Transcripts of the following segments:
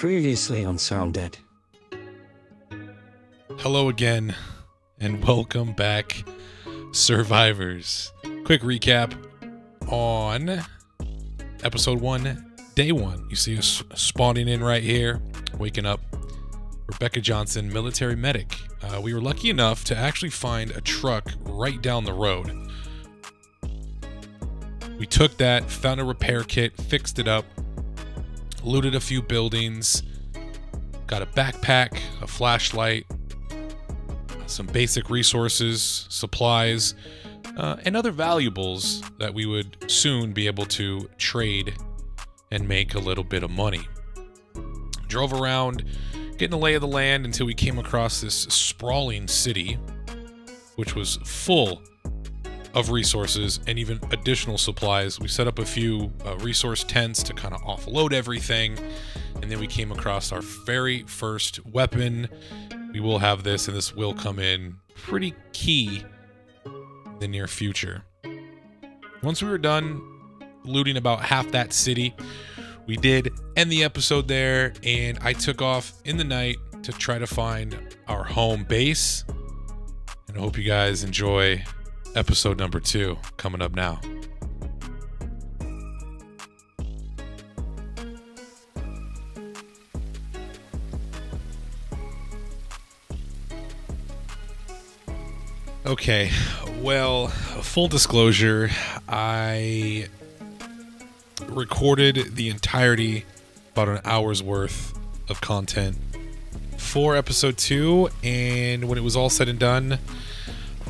Previously on SurrounDead. Hello again, and welcome back, survivors. Quick recap on episode 1, day 1. You see us spawning in right here, waking up. Rebecca Johnson, military medic. We were lucky enough to actually find a truck right down the road. We took that, found a repair kit, fixed it up, looted a few buildings, got a backpack, a flashlight, some basic resources, supplies, and other valuables that we would soon be able to trade and make a little bit of money. Drove around, getting the lay of the land until we came across this sprawling city, which was full of resources and even additional supplies. We set up a few resource tents to kind of offload everything, and then we came across our very first weapon. We will have this, and this will come in pretty key in the near future. Once we were done looting about half that city, we did end the episode there, and I took off in the night to try to find our home base. And I hope you guys enjoy episode number 2 coming up now. Okay, well, full disclosure, I recorded the entirety, about an hour's worth of content for episode 2, and when it was all said and done,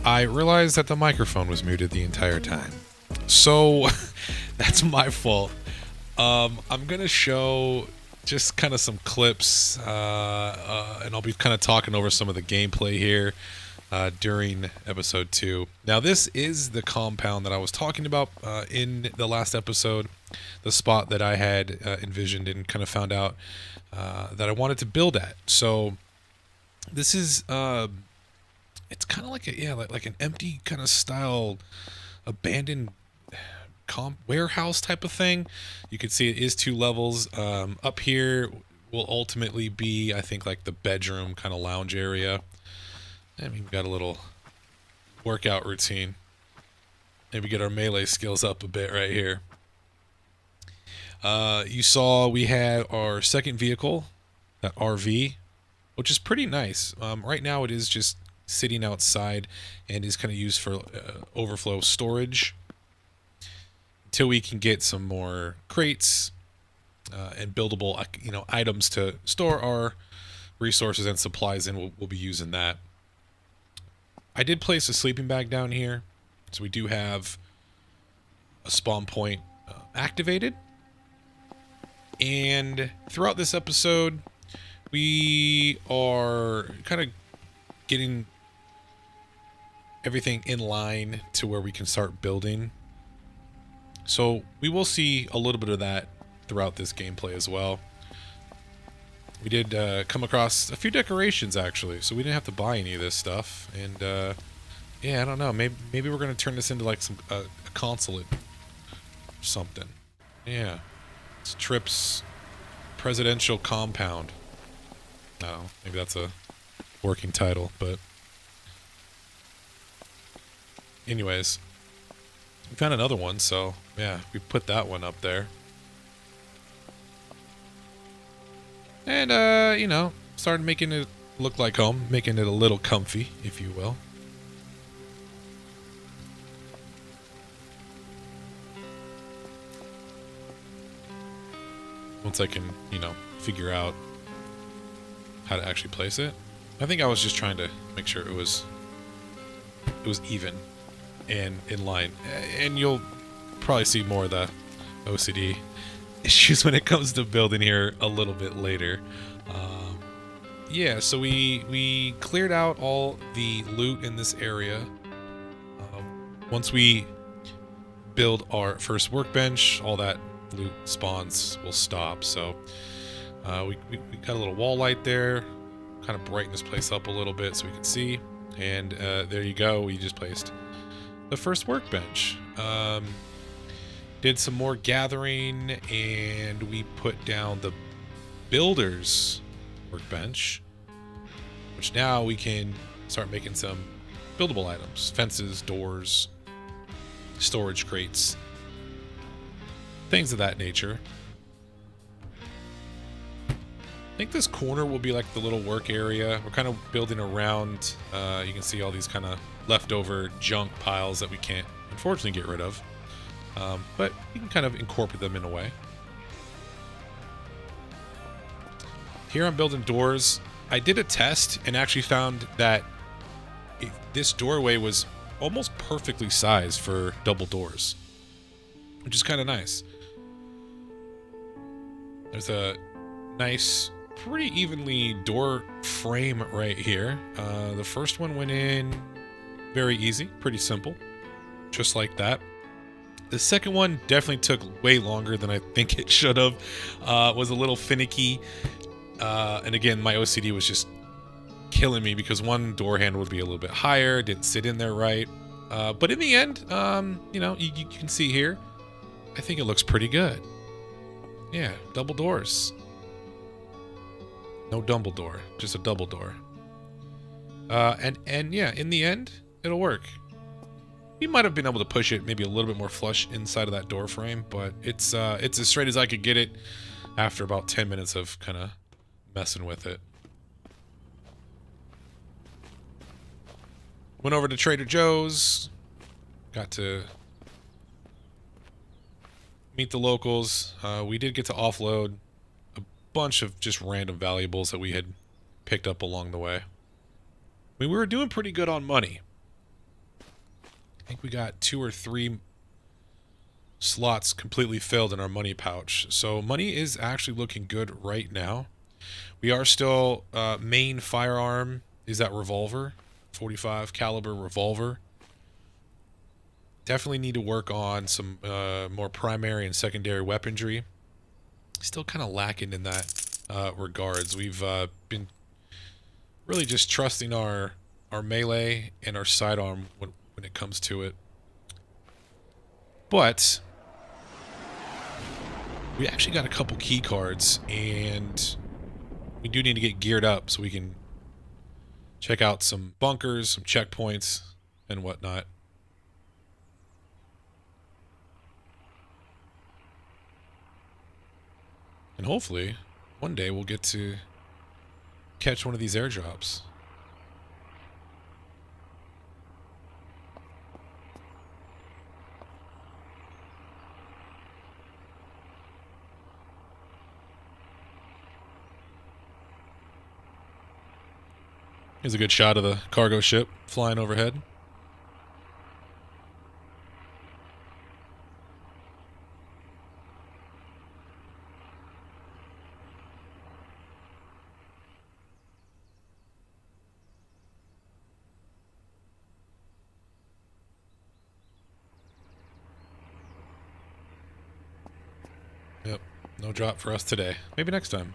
I realized that the microphone was muted the entire time. So that's my fault. I'm gonna show just kind of some clips, and I'll be kind of talking over some of the gameplay here during episode 2. Now, this is the compound that I was talking about in the last episode, the spot that I had envisioned and kind of found out that I wanted to build at. So this is it's kind of like like an empty kind of style abandoned warehouse type of thing. You can see it is 2 levels. Up here will ultimately be, I think, like the bedroom kind of lounge area. And we've got a little workout routine. Maybe get our melee skills up a bit right here. You saw we had our second vehicle, that RV, which is pretty nice. Right now it is just sitting outside and is kind of used for overflow storage until we can get some more crates and buildable items to store our resources and supplies in. We'll be using that. I did place a sleeping bag down here, so we do have a spawn point activated. And throughout this episode, we are kind of getting everything in line to where we can start building. So we will see a little bit of that throughout this gameplay as well. We did come across a few decorations, actually, so we didn't have to buy any of this stuff. And yeah, I don't know, maybe we're going to turn this into like some a consulate or something. Yeah, it's Tripp's presidential compound. No, maybe that's a working title, but anyways, we found another one, so yeah, we put that one up there. And, started making it look like home, making it a little comfy, if you will. Once I can, figure out how to actually place it. I think I was just trying to make sure it was even and in line. And you'll probably see more of the OCD issues when it comes to building here a little bit later. Yeah, so we cleared out all the loot in this area. Once we build our first workbench, all that loot spawns will stop. So we got a little wall light there, kind of brighten this place up a little bit so we can see. And there you go, we just placed the first workbench. Did some more gathering, and we put down the builder's workbench, which now we can start making some buildable items. Fences, doors, storage crates, things of that nature. I think this corner will be like the little work area. We're kind of building around, you can see all these kind of leftover junk piles that we can't unfortunately get rid of. But you can kind of incorporate them in a way. Here I'm building doors. I did a test and actually found that this doorway was almost perfectly sized for double doors, which is kind of nice. There's a nice, pretty evenly door frame right here. The first one went in very easy, pretty simple, just like that. The second one definitely took way longer than I think it should have. Was a little finicky. And again, my OCD was just killing me because one door handle would be a little bit higher, didn't sit in there right. But in the end, you know, you can see here, I think it looks pretty good. Yeah, double doors. No Dumbledore, just a double door. And yeah, in the end, it'll work. You might have been able to push it maybe a little bit more flush inside of that door frame, but it's as straight as I could get it after about 10 minutes of kind of messing with it. Went over to Trader Joe's, got to meet the locals. We did get to offload a bunch of just random valuables that we had picked up along the way. I mean, we were doing pretty good on money. I think we got 2 or 3 slots completely filled in our money pouch. So money is actually looking good right now. We are still, main firearm is that revolver, 45 caliber revolver. Definitely need to work on some more primary and secondary weaponry. Still kind of lacking in that regards. We've been really just trusting our melee and our sidearm when it comes to it. But we actually got a couple key cards, and we do need to get geared up so we can check out some bunkers, some checkpoints, and whatnot. And hopefully, one day we'll get to catch one of these airdrops. Here's a good shot of the cargo ship flying overhead. Yep, no drop for us today. Maybe next time.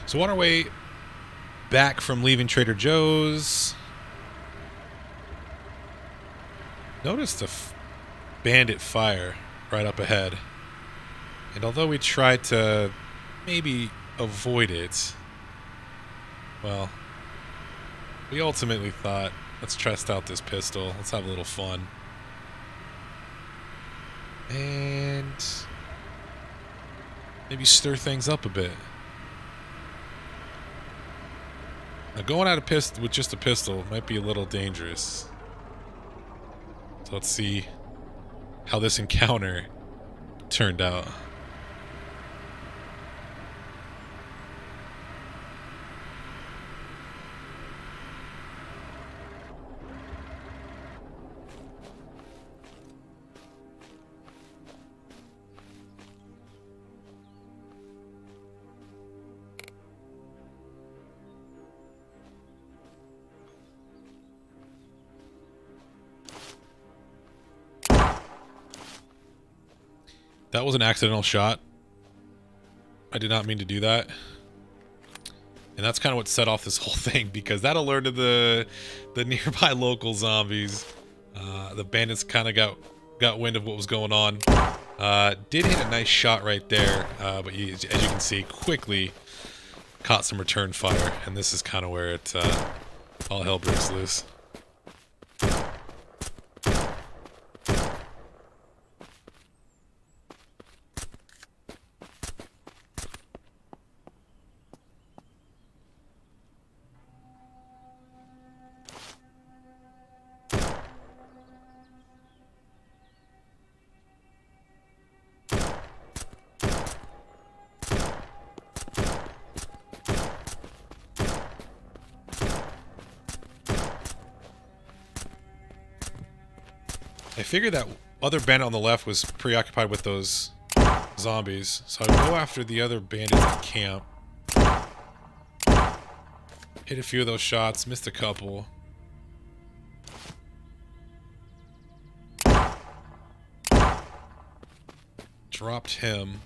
So on our way back from leaving Trader Joe's, notice the bandit fire right up ahead. And although we tried to maybe avoid it, well, we ultimately thought, let's test out this pistol. Let's have a little fun. And maybe stir things up a bit. Now going at a pistol with just a pistol might be a little dangerous. So let's see how this encounter turned out. That was an accidental shot. I did not mean to do that. And that's kind of what set off this whole thing, because that alerted the nearby local zombies. The bandits kind of got got wind of what was going on. Did hit a nice shot right there, but he, as you can see, quickly caught some return fire, and this is kind of where it all hell breaks loose. I figured that other bandit on the left was preoccupied with those zombies, so I'd go after the other bandits at camp. Hit a few of those shots, missed a couple. Dropped him.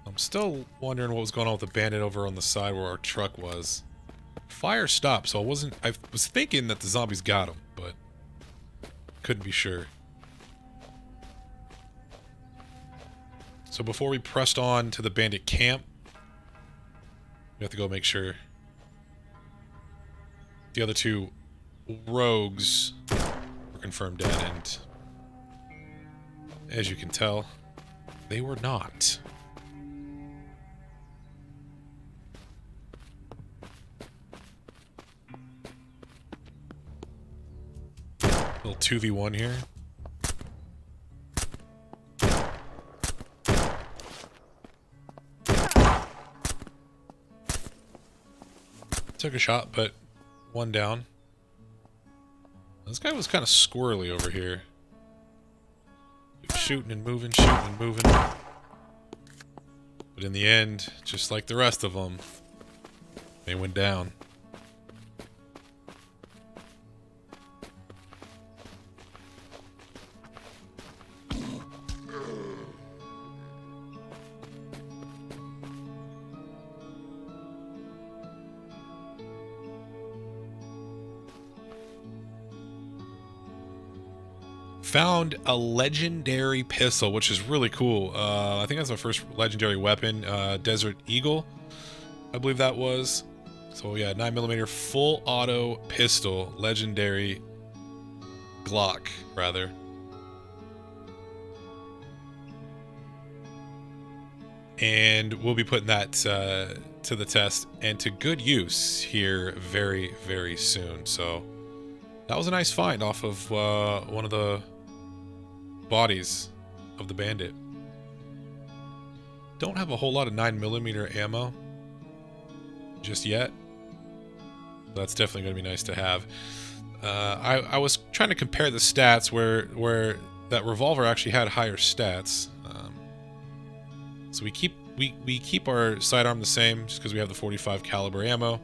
I'm still wondering what was going on with the bandit over on the side where our truck was. Fire stopped, so I was thinking that the zombies got him, but couldn't be sure. So before we pressed on to the bandit camp, we have to go make sure the other two rogues were confirmed dead, and as you can tell, they were not. Little 2v1 here. Took a shot, but one down. This guy was kind of squirrely over here. Shooting and moving, shooting and moving. But in the end, just like the rest of them, they went down. Found a legendary pistol, which is really cool. I think that's my first legendary weapon. Desert Eagle, I believe that was. So yeah, 9mm full auto pistol, legendary Glock, rather. And we'll be putting that to the test and to good use here very, very soon. So that was a nice find off of one of the bodies of the bandit. Don't have a whole lot of 9mm ammo just yet. That's definitely going to be nice to have. I was trying to compare the stats where that revolver actually had higher stats. So we keep our sidearm the same just because we have the 45 caliber ammo.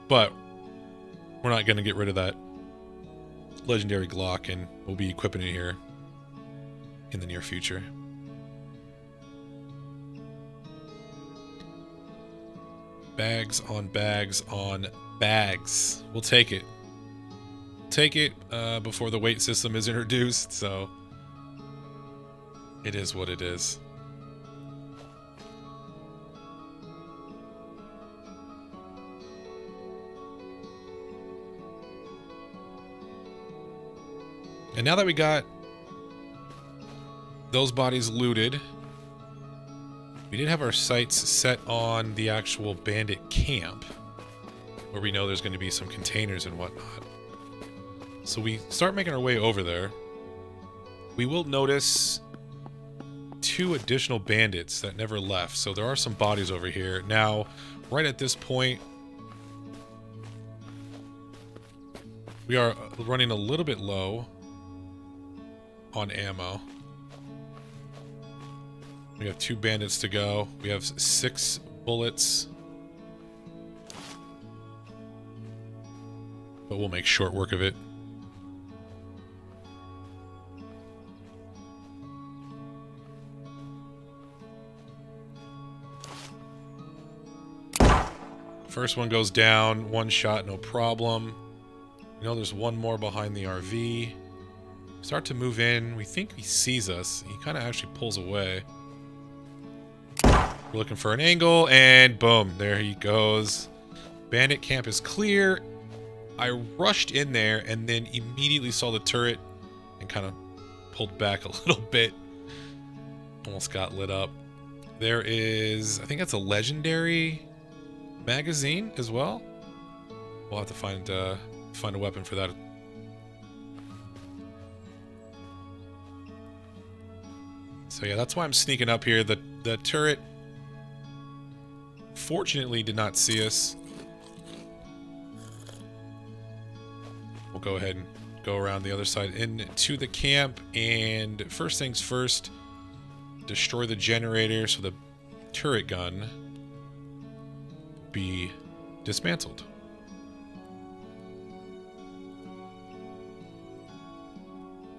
But we're not going to get rid of that legendary Glock, and we'll be equipping it here in the near future. Bags on bags on bags. We'll take it. Take it before the weight system is introduced, so it is what it is. And now that we got those bodies looted, we did have our sights set on the actual bandit camp, where we know there's going to be some containers and whatnot. So we start making our way over there. We will notice 2 additional bandits that never left, so there are some bodies over here. Now, right at this point, we are running a little bit low on ammo. We have 2 bandits to go. We have 6 bullets. But we'll make short work of it. First one goes down, 1 shot, no problem. We know there's one more behind the RV. Start to move in. We think he sees us. He kind of actually pulls away. We're looking for an angle, and boom, there he goes. Bandit camp is clear. I rushed in there and then immediately saw the turret and kind of pulled back a little bit. Almost got lit up. There is, I think that's a legendary magazine as well. We'll have to find a weapon for that. So yeah, that's why I'm sneaking up here. The turret fortunately did not see us. We'll go ahead and go around the other side into the camp, and first things first, destroy the generator so the turret gun be dismantled.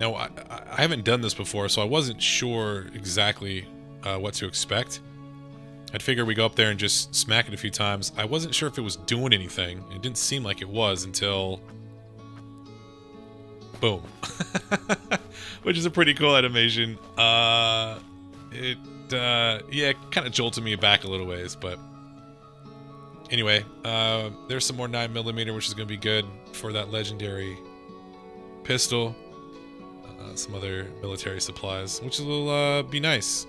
Now, I haven't done this before, so I wasn't sure exactly what to expect. I'd figure we go up there and just smack it a few times. I wasn't sure if it was doing anything. It didn't seem like it was until... boom. Which is a pretty cool animation. Yeah, it kind of jolted me back a little ways, but... anyway, there's some more 9mm, which is going to be good for that legendary pistol. Some other military supplies, which will be nice.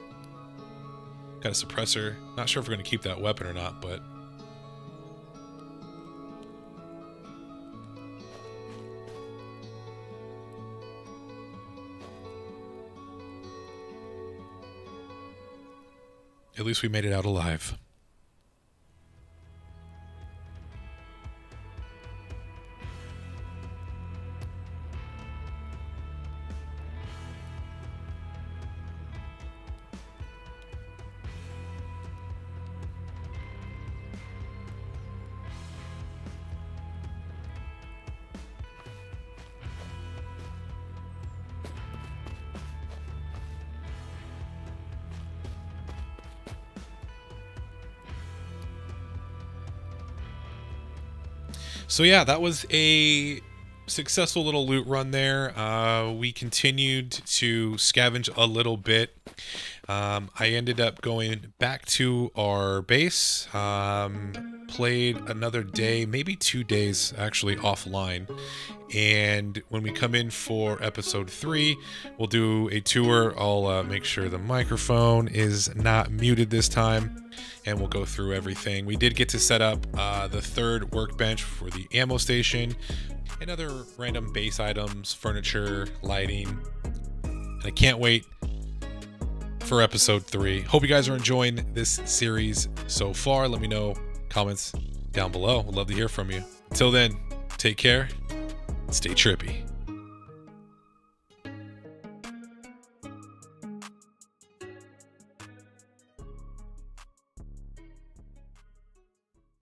Got a suppressor. Not sure if we're going to keep that weapon or not, but... at least we made it out alive. So yeah, that was a successful little loot run there. We continued to scavenge a little bit. I ended up going back to our base, played another day, maybe 2 days actually offline. And when we come in for episode 3, we'll do a tour. I'll make sure the microphone is not muted this time, and we'll go through everything. We did get to set up the 3rd workbench for the ammo station and other random base items, furniture, lighting. And I can't wait for episode 3. Hope you guys are enjoying this series so far. Let me know, comments down below. Would love to hear from you. Until then, take care. Stay trippy.